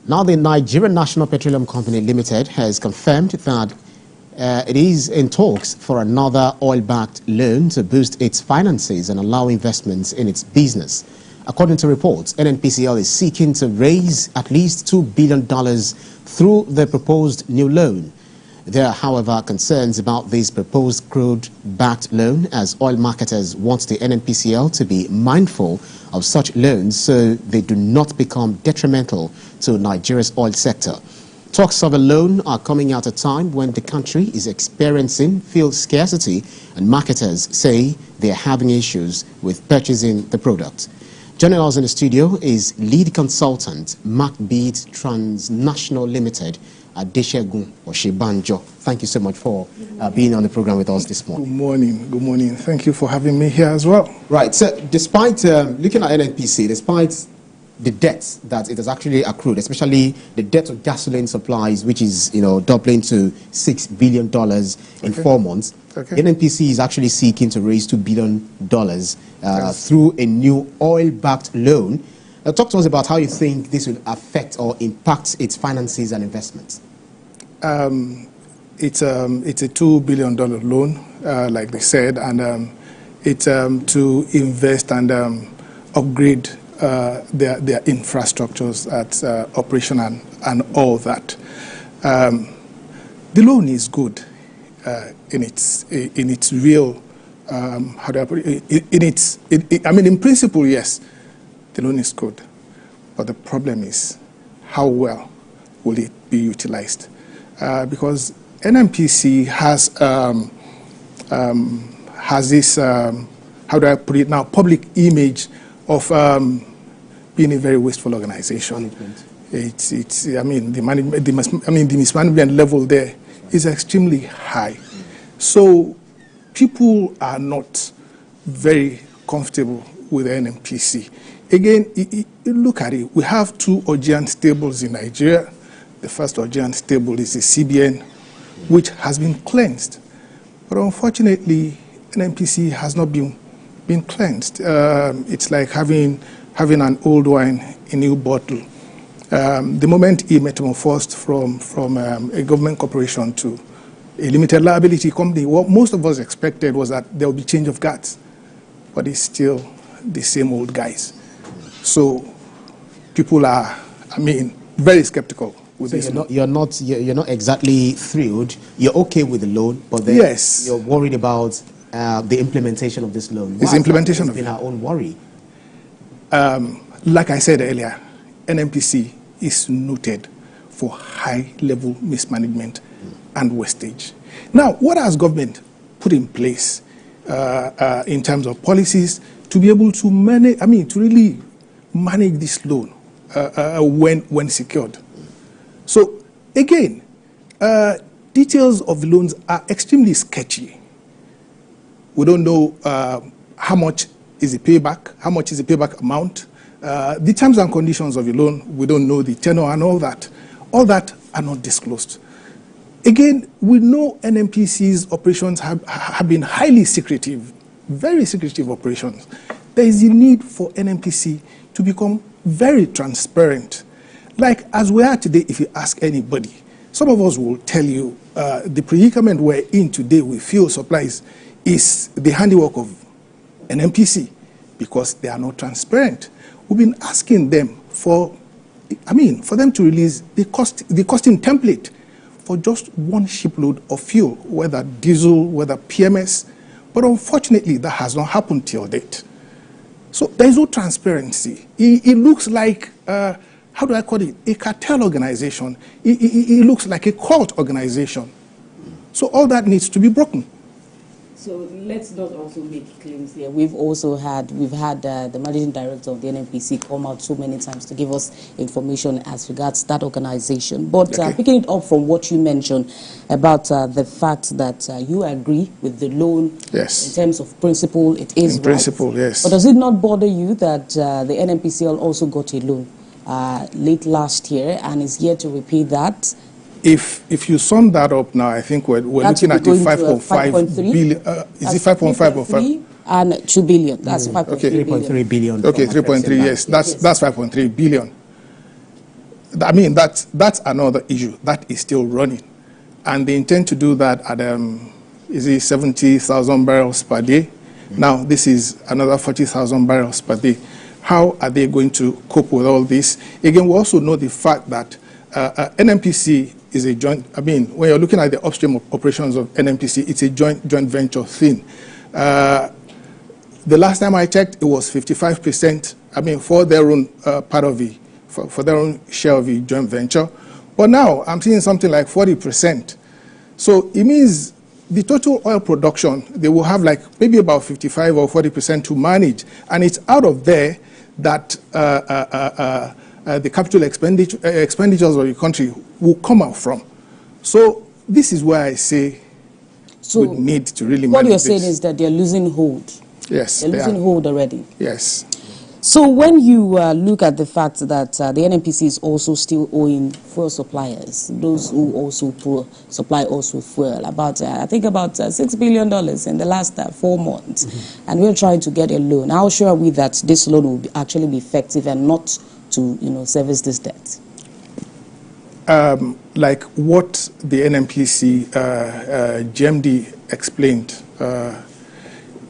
Now, the Nigerian National Petroleum Company Limited has confirmed that it is in talks for another oil-backed loan to boost its finances and allow investments in its business. According to reports, NNPCL is seeking to raise at least $2 billion through the proposed new loan. There are, however, concerns about this proposed crude-backed loan, as oil marketers want the NNPCL to be mindful of such loans so they do not become detrimental to Nigeria's oil sector. Talks of a loan are coming at a time when the country is experiencing fuel scarcity and marketers say they are having issues with purchasing the product. Joining us in the studio is lead consultant MaakBeat Transnational Ltd, Adesegun Osibanjo. Thank you so much for being on the program with us this morning. Good morning. Good morning. Thank you for having me here as well. Right. So, despite looking at NNPC, despite the debt that it has actually accrued, especially the debt of gasoline supplies, which is doubling to $6 billion in 4 months, NNPC is actually seeking to raise $2 billion through a new oil-backed loan. Talk to us about how you think this will affect or impact its finances and investments. It's a $2 billion loan, like they said, and it's to invest and upgrade their infrastructures at operation and all that. The loan is good in its real, how do I put it? I mean, in principle, yes, the loan is good, but the problem is how well will it be utilized? Because NNPC has this, how do I put it now, public image of being a very wasteful organization. I mean, the mismanagement level there is extremely high. So people are not very comfortable with NNPC. Again, look at it. We have 2 Augean stables in Nigeria. The first Augean stable is the CBN, which has been cleansed. But unfortunately, NNPC has not been cleansed. It's like having an old wine in a new bottle. The moment it metamorphosed from a government corporation to a limited liability company, what most of us expected was that there would be change of guards, but it's still the same old guys. So people are, very skeptical with this. You're not exactly thrilled. You're okay with the loan, but then yes, you're worried about the implementation of this loan. This implementation has been our own worry. Like I said earlier, NNPC is noted for high-level mismanagement and wastage. Now, what has government put in place in terms of policies to be able to manage? To really manage this loan when secured. So again, details of the loans are extremely sketchy. We don't know how much is the payback, how much is the payback amount, the terms and conditions of the loan. We don't know the tenor and all that. All that are not disclosed. Again, we know NNPC's operations have been highly secretive, very secretive operations. There is a need for NNPC to become very transparent. Like as we are today, if you ask anybody, some of us will tell you the predicament we're in today with fuel supplies is the handiwork of NNPC because they are not transparent. We've been asking them for them to release the costing template for just one shipload of fuel, whether diesel, whether PMS, but unfortunately that has not happened till date. So there is no transparency. It looks like, how do I call it, a cartel organization. It looks like a cult organization. So all that needs to be broken. So let's not also make claims here. We've had the managing director of the NNPC come out so many times to give us information as regards that organization. But picking it up from what you mentioned about the fact that you agree with the loan, yes, in terms of principle, it is in principle, right. Yes. But does it not bother you that the NNPCL also got a loan late last year and is yet to repay that? If you sum that up now, I think we're looking at 5.5 billion. Is it 5.5 or 5? And 2 billion. That's 5.3 3.3 billion. Okay, 3.3. Yes, that's 5.3 billion. I mean, that's another issue. That is still running. And they intend to do that at, is it 70,000 barrels per day? Now, this is another 40,000 barrels per day. How are they going to cope with all this? Again, we also know the fact that NNPC is a joint, I mean, when you're looking at the upstream operations of NNPC, it's a joint venture thing. The last time I checked, it was 55%, I mean, for their own part of the, for their own share of the joint venture. But now I'm seeing something like 40%. So it means the total oil production, they will have like maybe about 55 or 40% to manage. And it's out of there that the capital expenditures of the country will come out from. So this is where I say we need to really manage what you're this. saying is that they're losing hold. Yes, they're losing hold already. Yes. So when you look at the fact that the NNPC is also still owing fuel suppliers, those who also supply also fuel, about I think about $6 billion in the last 4 months, and we're trying to get a loan. How sure are we that this loan will actually be effective and not to service this debt? Like what the NNPC GMD explained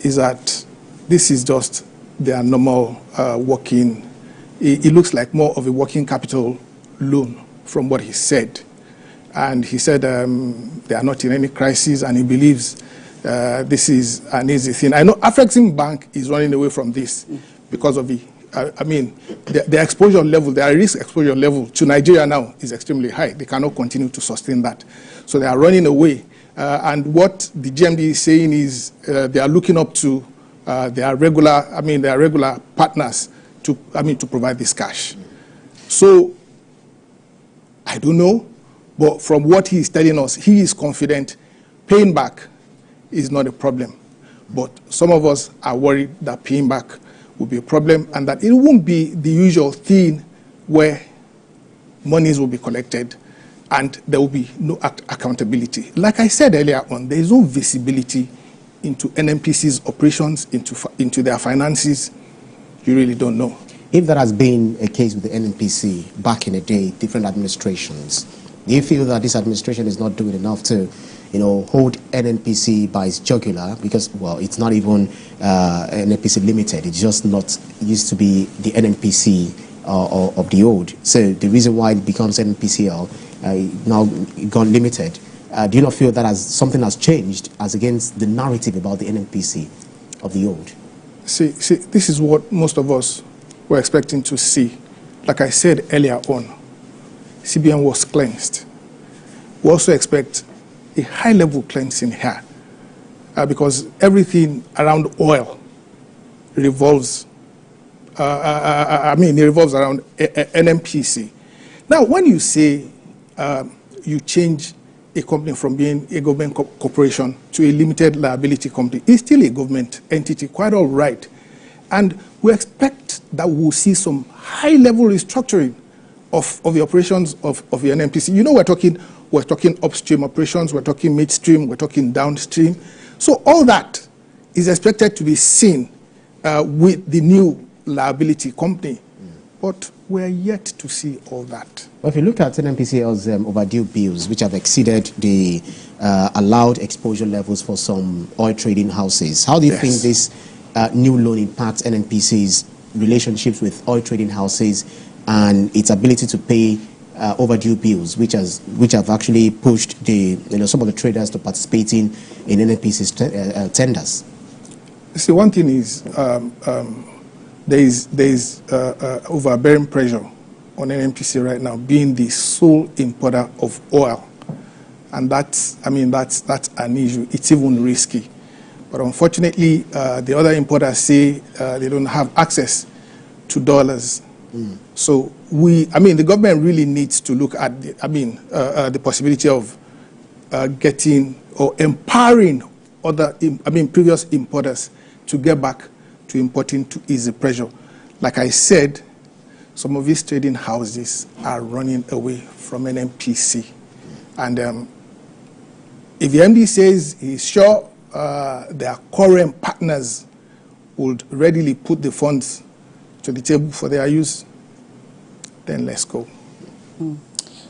is that this is just their normal working. It looks like more of a working capital loan from what he said. And he said they are not in any crisis, and he believes this is an easy thing. I know Afrexim Bank is running away from this because of the, I mean, the exposure level, their risk exposure level to Nigeria now is extremely high. They cannot continue to sustain that. So they are running away. And what the GMD is saying is they are looking up to their regular partners to provide this cash. So I don't know, but from what he is telling us, he is confident paying back is not a problem. But some of us are worried that paying back will be a problem, and that it won't be the usual thing where monies will be collected and there will be no accountability. Like I said earlier on, there is no visibility into NNPC's operations, into their finances. You really don't know. If there has been a case with the NNPC back in the day, different administrations, do you feel that this administration is not doing enough to, hold NNPC by its jugular? Because, well, it's not even NNPC Limited. It's just not used to be the NNPC of the old. So the reason why it becomes NNPCL now gone limited. Do you not feel that something has changed as against the narrative about the NNPC of the old? See, this is what most of us were expecting to see. Like I said earlier on, CBN was cleansed. We also expect a high-level cleansing here because everything around oil revolves, it revolves around NNPC. Now, when you say you change a company from being a government corporation to a limited liability company, it's still a government entity, quite all right. And we expect that we'll see some high-level restructuring of the operations of the NNPC. We're talking upstream operations, we're talking midstream, we're talking downstream. So all that is expected to be seen with the new liability company. But we're yet to see all that. Well, if you look at NNPCL's overdue bills, which have exceeded the allowed exposure levels for some oil trading houses, how do you think this new loan impacts NNPC's relationships with oil trading houses and its ability to pay overdue bills, which have actually pushed some of the traders to participating in NNPC's tenders? See, one thing is there is overbearing pressure on NNPC right now, being the sole importer of oil, and that's an issue. It's even risky. But unfortunately, the other importers say they don't have access to dollars. So the government really needs to look at the possibility of getting or empowering other previous importers to get back to importing to ease the pressure. Like I said, some of these trading houses are running away from NNPC. And if the MD says he's sure their current partners would readily put the funds to the table for their use, then let's go.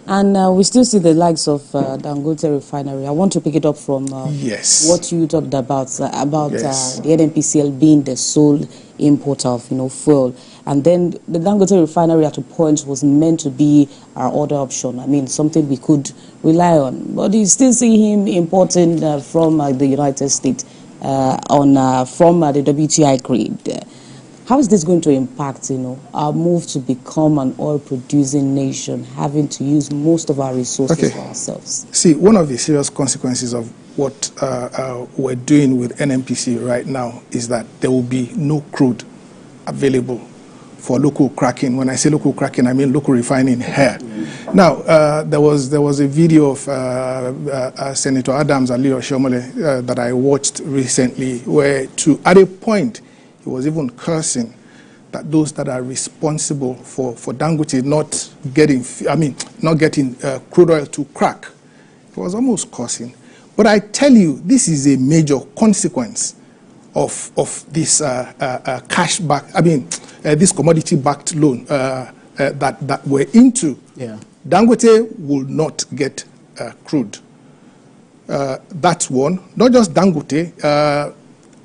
And we still see the likes of Dangote refinery. I want to pick it up from yes. what you talked about Yes. the NNPCL being the sole importer of fuel, and then the Dangote refinery at a point was meant to be our other option. I mean, something we could rely on. But you still see him importing from the United States from the WTI grade. How is this going to impact, our move to become an oil-producing nation, having to use most of our resources for ourselves? See, one of the serious consequences of what we're doing with NNPC right now is that there will be no crude available for local cracking. When I say local cracking, I mean local refining here. Now, there was a video of Senator Adesegun Olutayo Adeolu that I watched recently, where at a point, he was even cursing that those that are responsible for Dangote not getting crude oil to crack. He was almost cursing. But I tell you, this is a major consequence of this this commodity-backed loan that we're into. Yeah. Dangote will not get crude. That's one. Not just Dangote.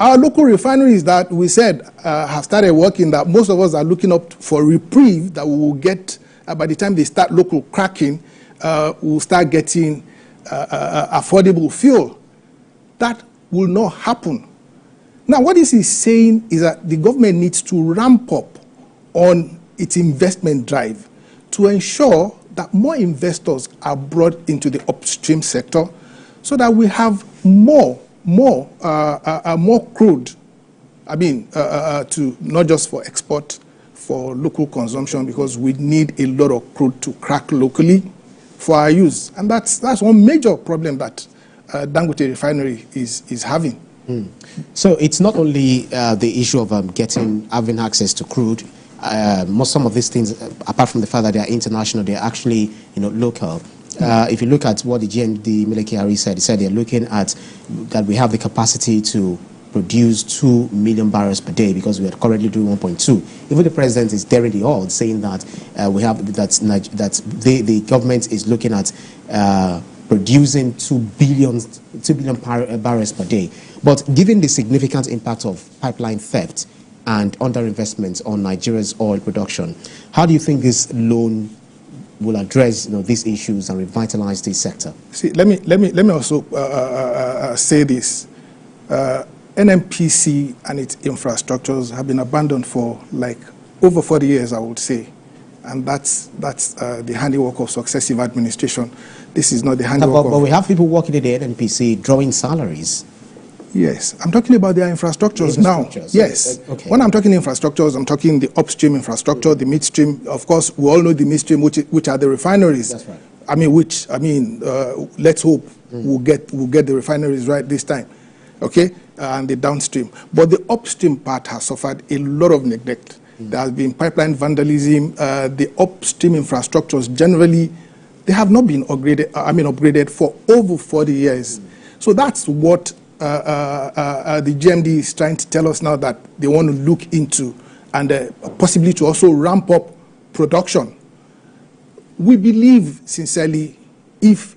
Our local refineries that we said have started working, that most of us are looking up for reprieve that we will get by the time they start local cracking, we'll start getting affordable fuel. That will not happen. Now, what this is saying is that the government needs to ramp up on its investment drive to ensure that more investors are brought into the upstream sector so that we have more crude, to not just for export, for local consumption, because we need a lot of crude to crack locally for our use. And that's one major problem that Dangote refinery is having. So it's not only the issue of having access to crude. Some of these things, apart from the fact that they are international, they are actually local. If you look at what the GMD Mileki said, he said they're looking at that we have the capacity to produce 2 million barrels per day because we are currently doing 1.2. Even the president is daring the odds, saying that the government is looking at producing 2 billion barrels per day. But given the significant impact of pipeline theft and underinvestment on Nigeria's oil production, how do you think this loan will address these issues and revitalize this sector? See, let me also say this. NNPC and its infrastructures have been abandoned for like over 40 years, I would say. And that's the handiwork of successive administration. This is not the handiwork but we have people working at the NNPC drawing salaries. Yes, I'm talking about their infrastructures now. Yes, okay. When I'm talking infrastructures, I'm talking the upstream infrastructure, the midstream. Of course, we all know the midstream, which are the refineries. That's right. Let's hope we'll get the refineries right this time, okay? And the downstream. But the upstream part has suffered a lot of neglect. There has been pipeline vandalism. The upstream infrastructures generally, they have not been upgraded for over 40 years. So that's what the GMD is trying to tell us now, that they want to look into and possibly to also ramp up production. We believe sincerely if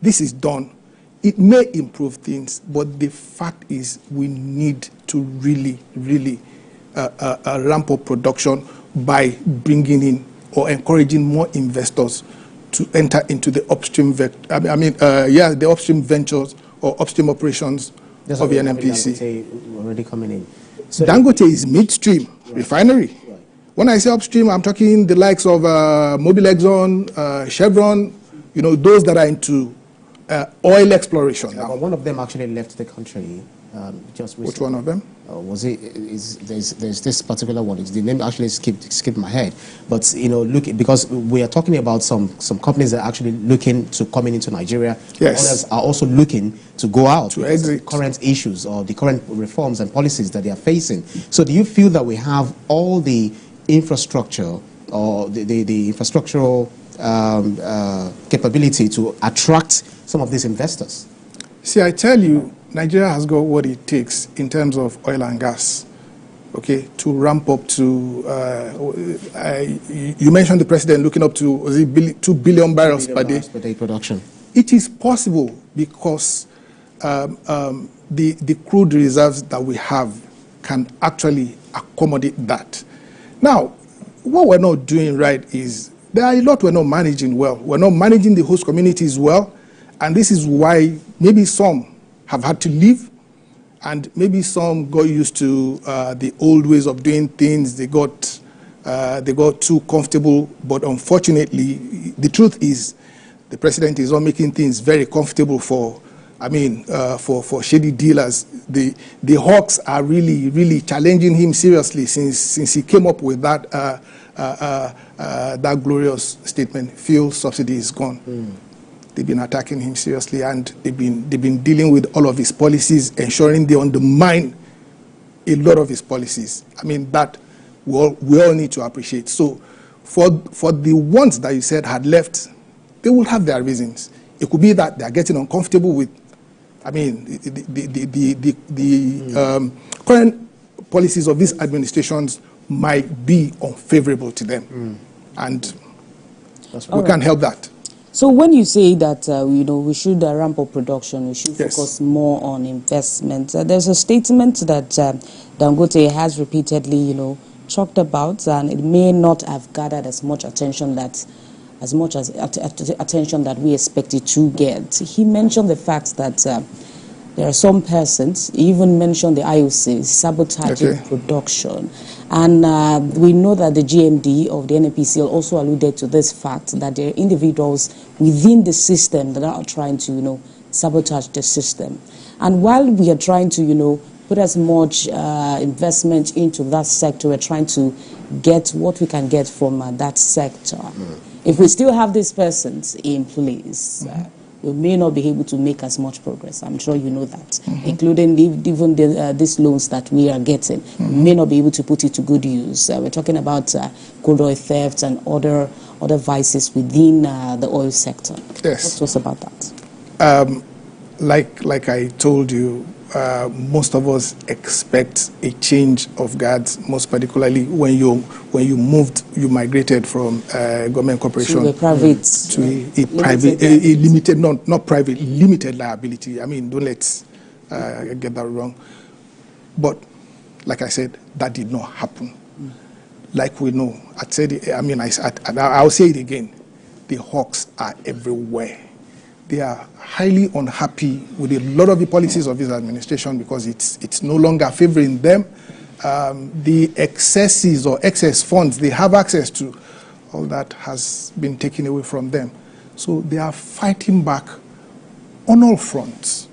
this is done, it may improve things, but the fact is we need to really ramp up production by bringing in or encouraging more investors to enter into the upstream the upstream ventures or upstream operations of the NNPC. Already coming in. So Dangote is midstream refinery. Right. When I say upstream, I'm talking the likes of Mobil Exxon, Chevron, those that are into oil exploration. Now. One of them actually left the country just recently. Which one of them? Was it? There's this particular one. The name actually skipped my head. But because we are talking about some companies that are actually looking to coming into Nigeria. Yes. Others are also looking to go out to exit. Current issues or the current reforms and policies that they are facing. So do you feel that we have all the infrastructure or the infrastructural capability to attract some of these investors? See, I tell you, Nigeria has got what it takes in terms of oil and gas. okay, to ramp up to, you mentioned the president looking up to, was it 2 billion barrels per day? Per day production. It is possible because the crude reserves that we have can actually accommodate that. Now, what we're not doing right is, there are a lot we're not managing well. We're not managing the host communities well, and this is why maybe some have had to leave, and maybe some got used to the old ways of doing things. They got too comfortable. But unfortunately, the truth is, the president is not making things very comfortable for, for shady dealers. The hawks are really, really challenging him seriously since he came up with that that glorious statement: fuel subsidy is gone. They've been attacking him seriously, and they've been dealing with all of his policies, ensuring they undermine a lot of his policies. That we all need to appreciate. So for the ones that you said had left, they will have their reasons. It could be that they are getting uncomfortable with, the current policies of these administrations might be unfavorable to them, and we can't help that. So when you say that we should ramp up production, we should focus more on investment, there's a statement that Dangote has repeatedly talked about, and it may not have gathered as much attention that we expect it to get. He mentioned the fact that there are some persons, he even mentioned the IOC sabotaging production. And we know that the GMD of the NNPCL also alluded to this fact, that there are individuals within the system that are trying to, sabotage the system. And while we are trying to, put as much investment into that sector, we're trying to get what we can get from that sector. If we still have these persons in place, we may not be able to make as much progress. I'm sure you know that, including even these loans that we are getting. We may not be able to put it to good use. We're talking about crude oil theft and other vices within the oil sector. Yes. Talk to us about that. Like I told you, most of us expect a change of guards, most particularly when you migrated from government corporation to a private, limited, not private, limited liability. Don't let's get that wrong. But like I said, that did not happen. Like we know, I'll say it again, the hawks are everywhere. They are highly unhappy with a lot of the policies of this administration because it's no longer favoring them. The excesses or excess funds they have access to, all that has been taken away from them. So they are fighting back on all fronts.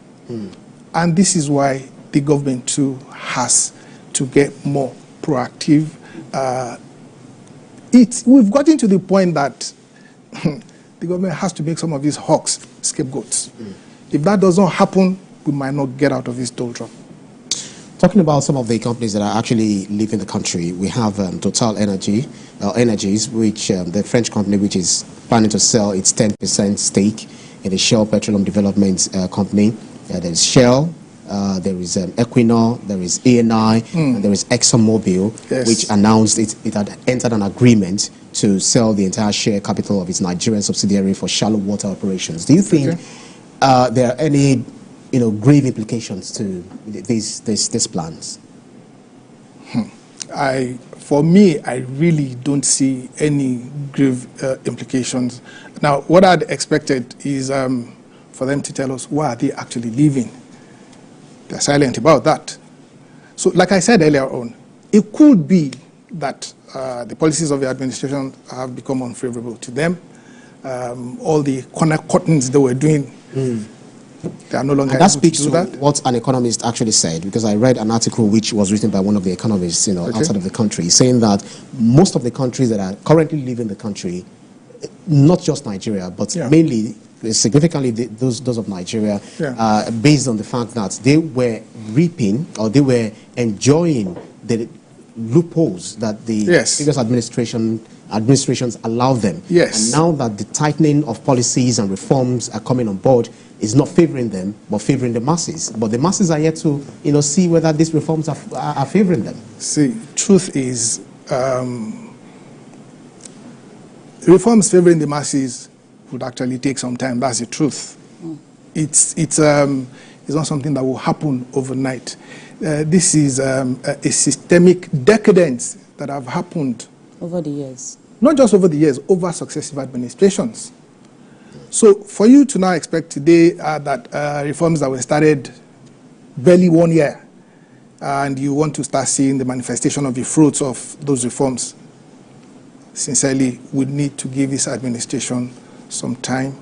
And this is why the government too has to get more proactive. We've gotten to the point that the government has to make some of these hawks scapegoats. If that doesn't happen, we might not get out of this doldrum. Talking about some of the companies that are actually leaving the country, we have Total Energies, which the French company, which is planning to sell its 10% stake in the Shell Petroleum Development Company. There is Shell, there is Equinor, there is ANI, and there is ExxonMobil, which announced it had entered an agreement to sell the entire share capital of its Nigerian subsidiary for shallow water operations. Do you think there are any grave implications to these plans? For me, I really don't see any grave implications. Now, what I'd expected is for them to tell us why are they actually leaving. They're silent about that. So, like I said earlier on, it could be that the policies of the administration have become unfavorable to them. All the corner cuttings they were doing, they are no longer able to do that. What an economist actually said, because I read an article which was written by one of the economists, outside of the country, saying that most of the countries that are currently leaving the country, not just Nigeria, but mainly, significantly those of Nigeria, based on the fact that they were reaping or they were enjoying the loopholes that the previous administration administrations allow them. Yes. And now that the tightening of policies and reforms are coming on board, is not favoring them, but favoring the masses. But the masses are yet to, see whether these reforms are favoring them. See, truth is, reforms favoring the masses would actually take some time. That's the truth. It's not something that will happen overnight. This is a systemic decadence that have happened over the years. Not just over the years, over successive administrations. So for you to now expect today that reforms that were started barely 1 year, and you want to start seeing the manifestation of the fruits of those reforms, sincerely, we need to give this administration some time.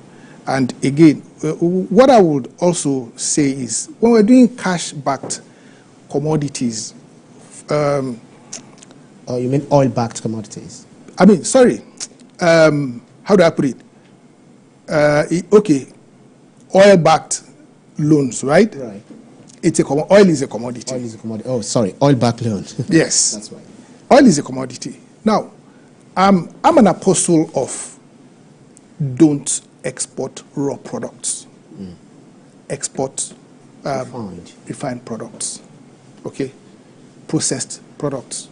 And again, what I would also say is, when we're doing cash-backed commodities... you mean oil-backed commodities? I mean, sorry, how do I put it? Okay, oil-backed loans, right? Right. Oil is a commodity. Oil is a commodity. Oh, sorry, oil-backed loan. Yes. That's right. Oil is a commodity. Now, I'm an apostle of don't export raw products. Export refined products. Okay? Processed products.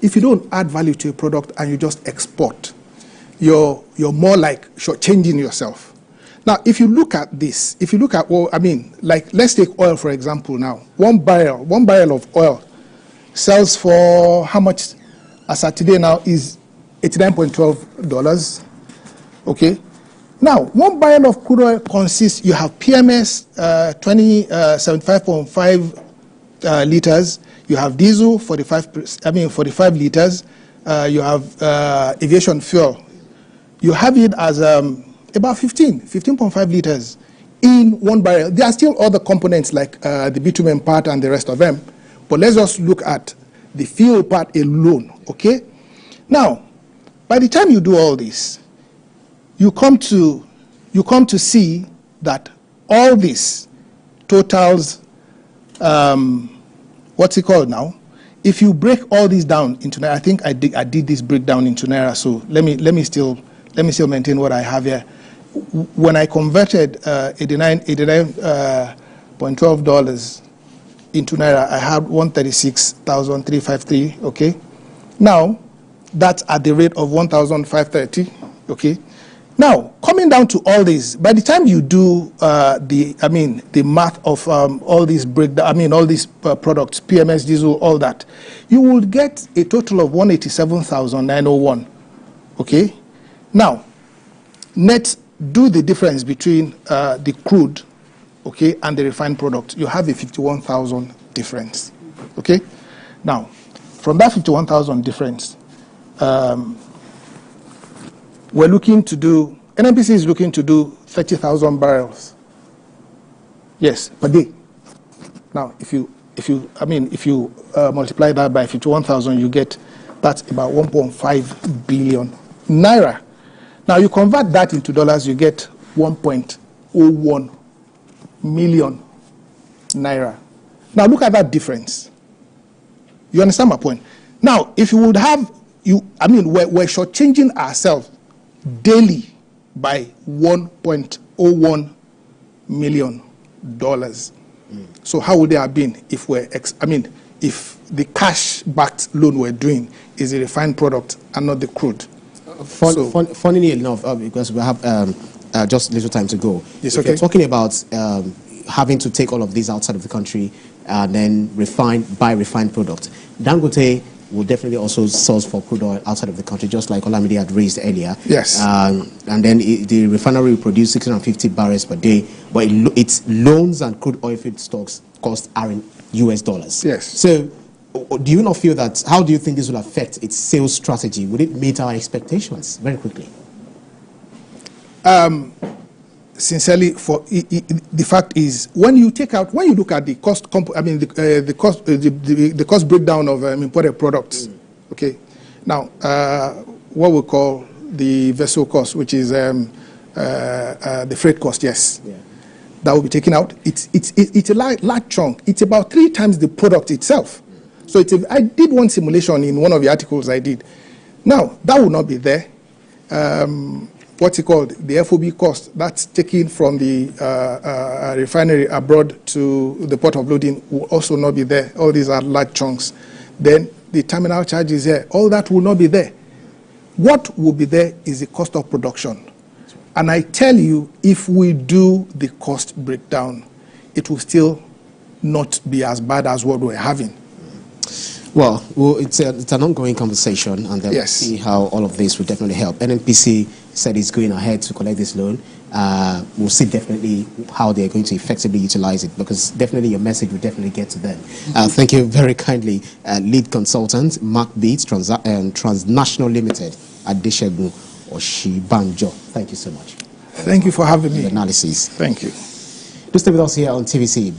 If you don't add value to a product and you just export, you're more like shortchanging yourself. Now, if you look at this, let's take oil for example now. One barrel of oil sells for how much? As at today now is $89.12. Okay. Now, one barrel of crude oil consists. You have PMS 75.5 liters. You have diesel 45 liters. You have aviation fuel. You have it as about 15.5 liters in one barrel. There are still other components like the bitumen part and the rest of them. But let's just look at the fuel part alone, okay? Now, by the time you do all this, you come to see that all this totals, what's it called now? If you break all these down into Naira, I think I did this breakdown into Naira, so let me still maintain what I have here. When I converted $89.12 into Naira, I had 136,353, okay? Now, that's at the rate of 1,530, okay? Now, coming down to all this, by the time you do the math of all these breakdown, all these products, PMS, diesel, all that, you will get a total of 187,901, okay? Now, net, do the difference between the crude, okay, and the refined product. You have a 51,000 difference, okay? Now, from that 51,000 difference, we're looking to do, NNPC is looking to do 30,000 barrels, yes, per day. Now, if you multiply that by 51,000, you get, that's about 1.5 billion Naira. Now, you convert that into dollars, you get 1.01 million Naira. Now, look at that difference. You understand my point? Now, if you would have, we're shortchanging ourselves daily by $1.01 million. So how would they have been if if the cash-backed loan we're doing is a refined product and not the crude? Funnily enough, because we have just little time to go. Yes, if okay. you're talking about having to take all of these outside of the country and then buy refined product, Dangote will definitely also source for crude oil outside of the country, just like Olamide had raised earlier. Yes. And then the refinery will produce 650 barrels per day, but its loans and crude oil feedstocks costs are in US dollars. Yes. So do you not feel that, how do you think this will affect its sales strategy? Would it meet our expectations very quickly? Sincerely, the fact is, when you look at the cost, the cost breakdown of imported products, okay. Now, what we call the vessel cost, which is the freight cost, yes, yeah, that will be taken out. It's a large chunk. It's about 3 times the product itself. So I did one simulation in one of the articles I did Now, that will not be there. What's it called? The FOB cost, that's taken from the refinery abroad to the port of loading, will also not be there. All these are large chunks. Then the terminal charges here, all that will not be there. What will be there is the cost of production. And I tell you, if we do the cost breakdown, it will still not be as bad as what we're having. Well, it's an ongoing conversation, and then we'll see how all of this will definitely help. NNPC said it's going ahead to collect this loan. We'll see definitely how they're going to effectively utilize it, because definitely your message will definitely get to them. Thank you very kindly, lead consultant, MaakBeat Transnational Ltd, Adesegun Osibanjo. Thank you so much. Thank you for having me. The analysis. Thank you. Do stay with us here on TVC.